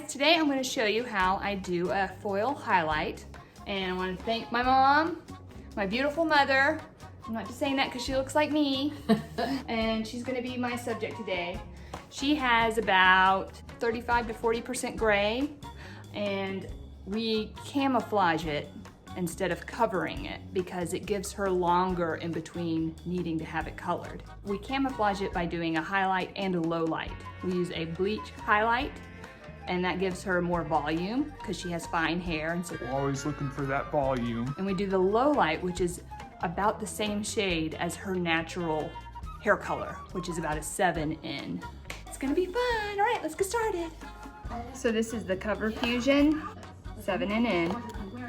today I'm going to show you how I do a foil highlight, and I want to thank my mom, my beautiful mother. I'm not just saying that because she looks like me, and she's going to be my subject today. She has about 35 to 40% gray, and we camouflage it instead of covering it because it gives her longer in between needing to have it colored. We camouflage it by doing a highlight and a low light. We use a bleach highlight, and that gives her more volume because she has fine hair. And so we're always looking for that volume. And we do the low light, which is about the same shade as her natural hair color, which is about a 7 in. It's gonna be fun. All right, let's get started. So this is the Cover Fusion 7 in.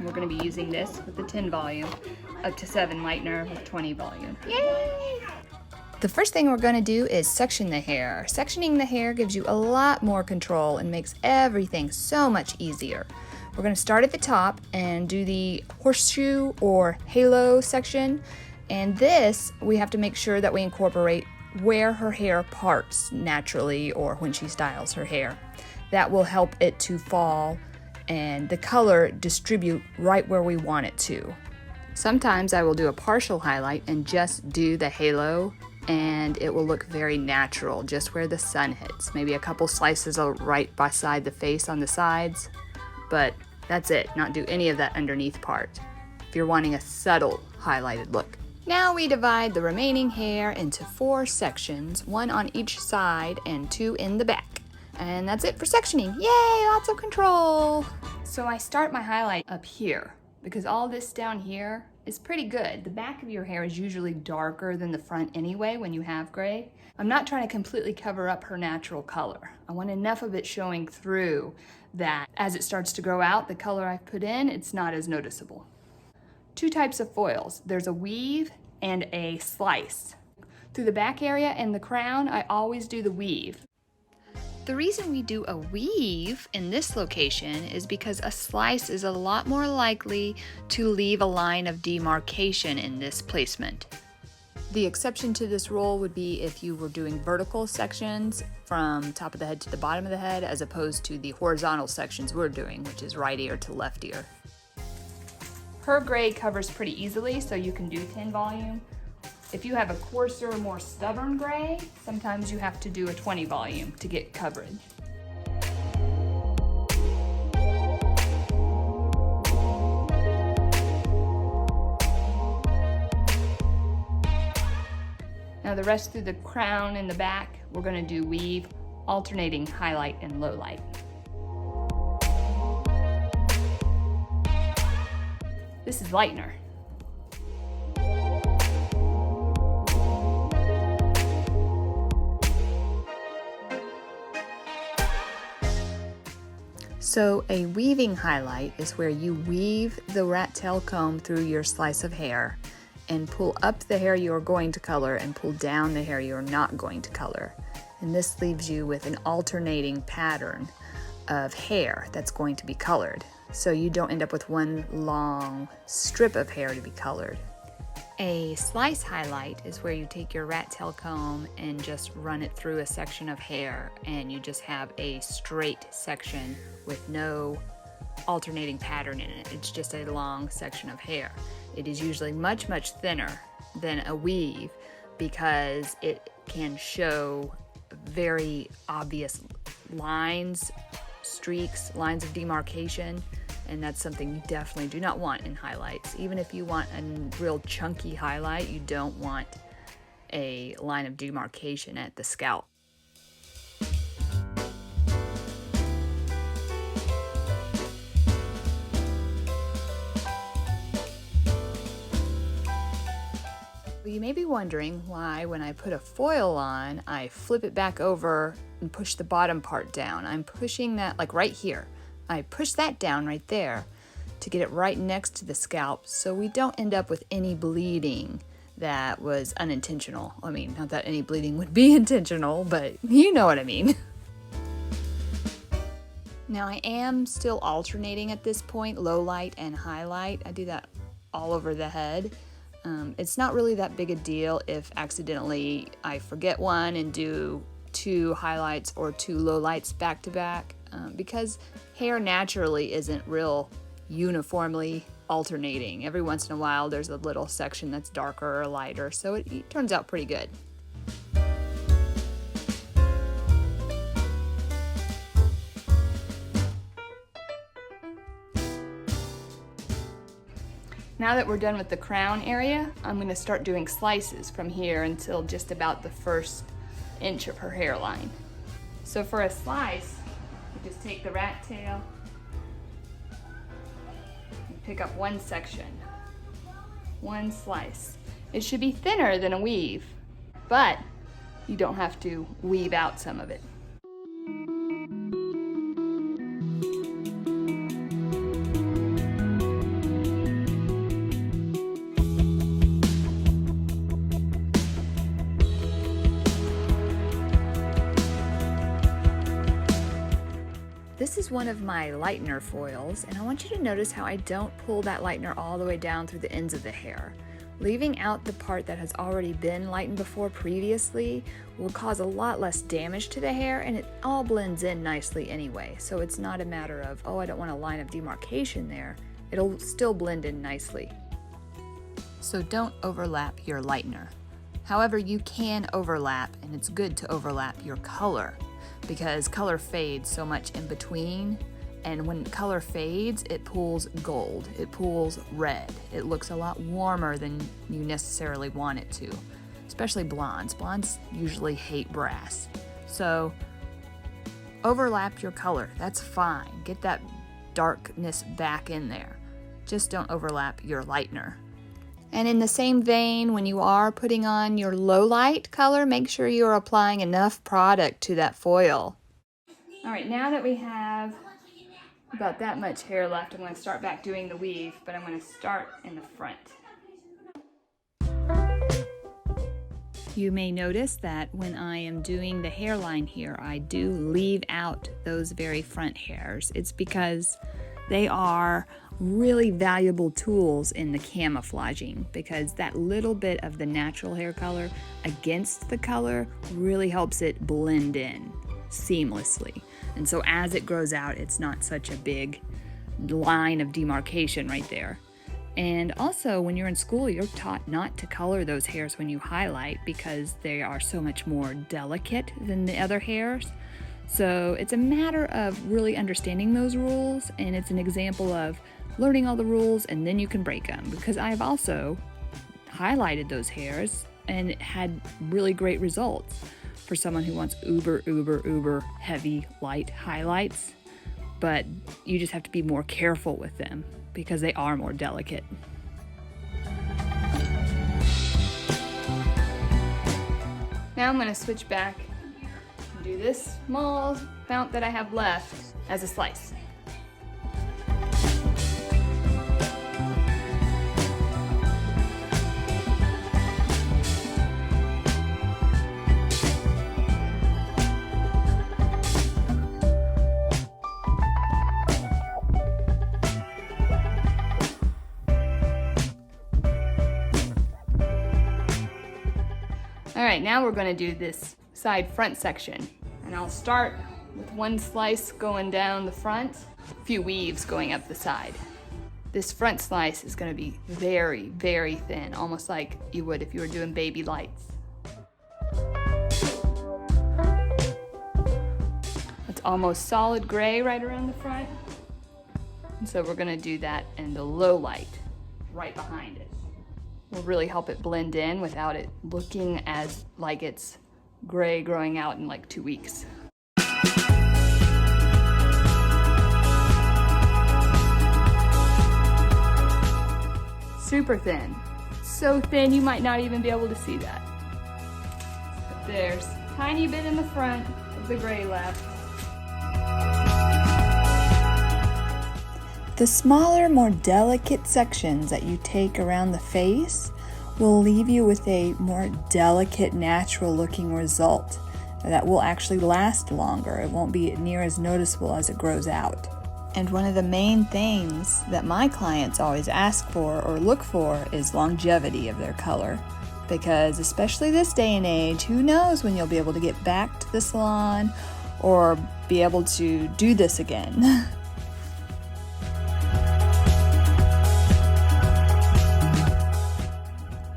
We're gonna be using this with the 10 volume, up to 7 lightener with 20 volume. Yay! The first thing we're going to do is section the hair. Sectioning the hair gives you a lot more control and makes everything so much easier. We're going to start at the top and do the horseshoe or halo section. And this, we have to make sure that we incorporate where her hair parts naturally or when she styles her hair. That will help it to fall and the color distribute right where we want it to. Sometimes I will do a partial highlight and just do the halo, and it will look very natural just where the sun hits. Maybe a couple slices right beside the face on the sides, but that's it. Not do any of that underneath part if you're wanting a subtle highlighted look. Now we divide the remaining hair into 4 sections, 1 on each side and 2 in the back. And that's it for sectioning. Yay, lots of control. So I start my highlight up here because all this down here is pretty good. The back of your hair is usually darker than the front anyway when you have gray. I'm not trying to completely cover up her natural color. I want enough of it showing through that as it starts to grow out, the color I've put in, it's not as noticeable. 2 types of foils. There's a weave and a slice. Through the back area and the crown, I always do the weave. The reason we do a weave in this location is because a slice is a lot more likely to leave a line of demarcation in this placement. The exception to this rule would be if you were doing vertical sections from top of the head to the bottom of the head, as opposed to the horizontal sections we're doing, which is right ear to left ear. Her gray covers pretty easily, so you can do 10 volume. If you have a coarser, more stubborn gray, sometimes you have to do a 20 volume to get coverage. Now the rest through the crown and the back, we're going to do weave, alternating highlight and low light. This is lightener. So a weaving highlight is where you weave the rat tail comb through your slice of hair and pull up the hair you are going to color and pull down the hair you are not going to color. And this leaves you with an alternating pattern of hair that's going to be colored, so you don't end up with one long strip of hair to be colored. A slice highlight is where you take your rat tail comb and just run it through a section of hair, and you just have a straight section with no alternating pattern in it. It's just a long section of hair. It is usually much, much thinner than a weave because it can show very obvious lines, streaks, lines of demarcation, and that's something you definitely do not want in highlights. Even if you want a real chunky highlight, you don't want a line of demarcation at the scalp. You may be wondering why when I put a foil on, I flip it back over and push the bottom part down. I'm pushing that like right here. I push that down right there to get it right next to the scalp so we don't end up with any bleeding that was unintentional. I mean, not that any bleeding would be intentional, but you know what I mean. Now I am still alternating at this point, low light and highlight. I do that all over the head. It's not really that big a deal if accidentally I forget one and do 2 highlights or 2 low lights back to back. because hair naturally isn't real uniformly alternating. Every once in a while there's a little section that's darker or lighter, so it turns out pretty good. Now that we're done with the crown area, I'm going to start doing slices from here until just about the first inch of her hairline. So for a slice, you just take the rat tail and pick up one section, one slice. It should be thinner than a weave, but you don't have to weave out some of it. This is one of my lightener foils, and I want you to notice how I don't pull that lightener all the way down through the ends of the hair. Leaving out the part that has already been lightened before previously will cause a lot less damage to the hair, and it all blends in nicely anyway. So it's not a matter of, oh, I don't want a line of demarcation there. It'll still blend in nicely. So don't overlap your lightener. However, you can overlap, and it's good to overlap your color, because color fades so much in between, and when color fades, it pulls gold, it pulls red. It looks a lot warmer than you necessarily want it to, especially blondes. Blondes usually hate brass. So overlap your color, that's fine. Get that darkness back in there. Just don't overlap your lightener. And in the same vein, when you are putting on your low light color, make sure you're applying enough product to that foil. All right, now that we have about that much hair left, I'm going to start back doing the weave, but I'm going to start in the front. You may notice that when I am doing the hairline here, I do leave out those very front hairs. It's because they are really valuable tools in the camouflaging, because that little bit of the natural hair color against the color really helps it blend in seamlessly. And so as it grows out, it's not such a big line of demarcation right there. And also, when you're in school, you're taught not to color those hairs when you highlight, because they are so much more delicate than the other hairs. So it's a matter of really understanding those rules, and it's an example of learning all the rules and then you can break them, because I've also highlighted those hairs and had really great results for someone who wants uber heavy light highlights. But you just have to be more careful with them because they are more delicate. Now I'm going to switch back and do this small amount that I have left as a slice. All right, now we're going to do this side front section, and I'll start with one slice going down the front, a few weaves going up the side. This front slice is going to be very, very thin, almost like you would if you were doing baby lights. It's almost solid gray right around the front, and so we're going to do that in the low light right behind it. Will really help it blend in without it looking as like it's gray growing out in like 2 weeks. Super thin. So thin you might not even be able to see that. But there's a tiny bit in the front of the gray left. The smaller, more delicate sections that you take around the face will leave you with a more delicate, natural looking result that will actually last longer. It won't be near as noticeable as it grows out. And one of the main things that my clients always ask for or look for is longevity of their color. Because especially this day and age, who knows when you'll be able to get back to the salon or be able to do this again.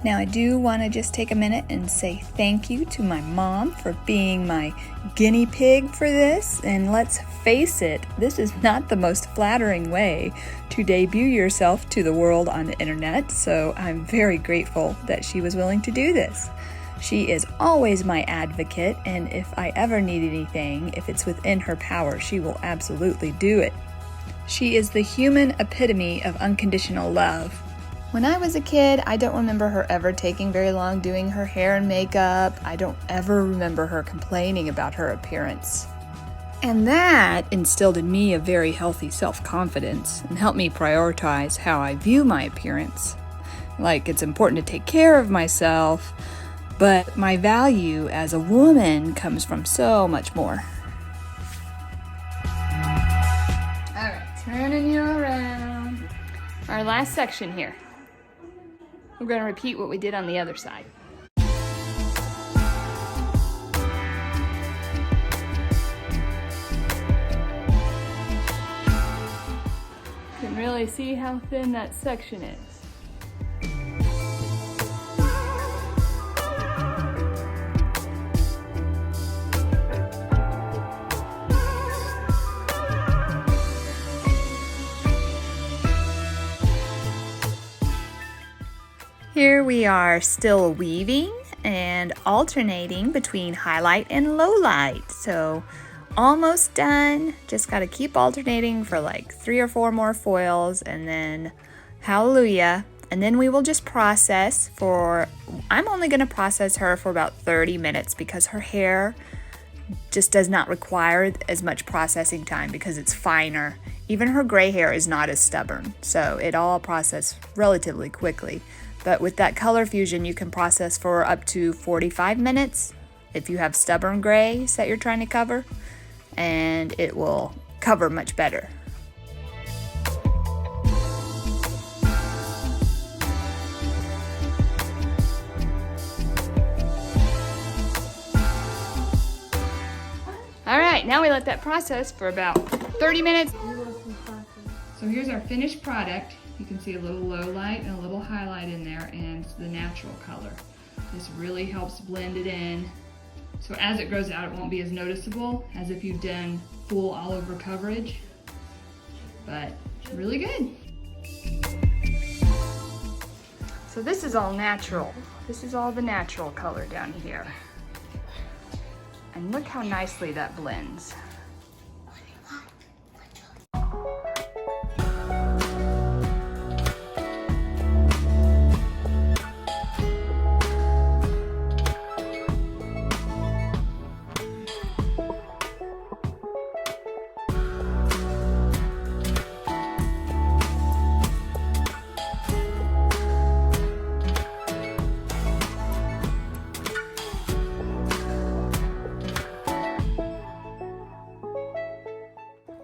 Now I do want to just take a minute and say thank you to my mom for being my guinea pig for this. And let's face it, this is not the most flattering way to debut yourself to the world on the internet, so I'm very grateful that she was willing to do this. She is always my advocate, and if I ever need anything, if it's within her power, she will absolutely do it. She is the human epitome of unconditional love. When I was a kid, I don't remember her ever taking very long doing her hair and makeup. I don't ever remember her complaining about her appearance. And that instilled in me a very healthy self-confidence and helped me prioritize how I view my appearance. Like, it's important to take care of myself, but my value as a woman comes from so much more. All right, turning you around. Our last section here. We're going to repeat what we did on the other side. You can really see how thin that section is. Here we are still weaving and alternating between highlight and low light. So almost done. Just got to keep alternating for like 3 or 4 more foils and then hallelujah. And then we will just process for, I'm only going to process her for about 30 minutes because her hair just does not require as much processing time because it's finer. Even her gray hair is not as stubborn, so it all processes relatively quickly. But with that color fusion, you can process for up to 45 minutes if you have stubborn grays that you're trying to cover, and it will cover much better. All right, now we let that process for about 30 minutes. So here's our finished product. You can see a little low light and a little highlight in there and the natural color. This really helps blend it in. So as it grows out, it won't be as noticeable as if you've done full all over coverage, but really good. So this is all natural. This is all the natural color down here. And look how nicely that blends.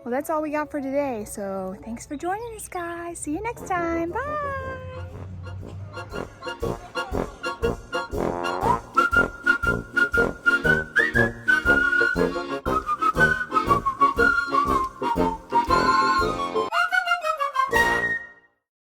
Well, that's all we got for today. So thanks for joining us, guys. See you next time. Bye.